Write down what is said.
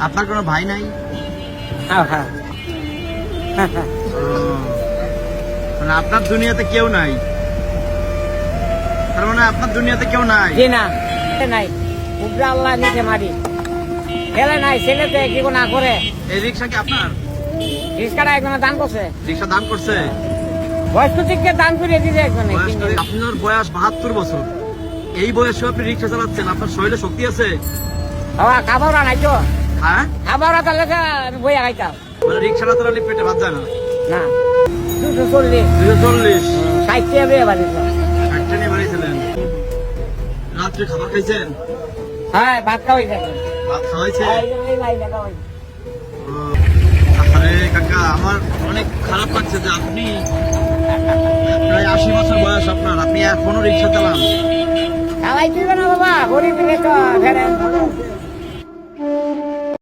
আপনার কোনো ভাই নাই? হ্যাঁ হ্যাঁ মানে আপনার দুনিয়াতে কেউ নাই, তার মানে আপনার দুনিয়াতে কেউ নাই? জি না, নাই। উপরে আল্লাহ নিচে মারি, ছেলে নাই, ছেলেতে কি না করে। এই রিক্সা কি আপনার? রিক্সাটা একজনে দান করছে, রিক্সা দান করছে? বয়স্ক থেকে দান করে দিতে একজনে। আপনার বয়স 72 বছর, এই বয়সে আপনি রিক্সা চালাচ্ছেন, আপনার শরীরে শক্তি আছে? বাবা খাবার নাই তো। হ্যাঁ, খাবার তাহলে বইয়া খাইতাম মানে রিক্সাটা চালালে পেটে ভাত যায় না? না। 240 240 60 টাকা বিয়ে বাড়ি। একটা নিয়ে বাড়িছিলেন, রাত্রে খাবার খাইছেন? হ্যাঁ ভাত খাওয়াই থাকে। ভাত খাওয়াইছে? খাওয়াই। আরে কাকা, আমার অনেক খারাপ লাগছে যে আপনি প্রায় 80 বছর বয়স আপনার, আপনি এখনো রিক্সা চালান। খাওয়াই দিবে না বাবা, গরিব তো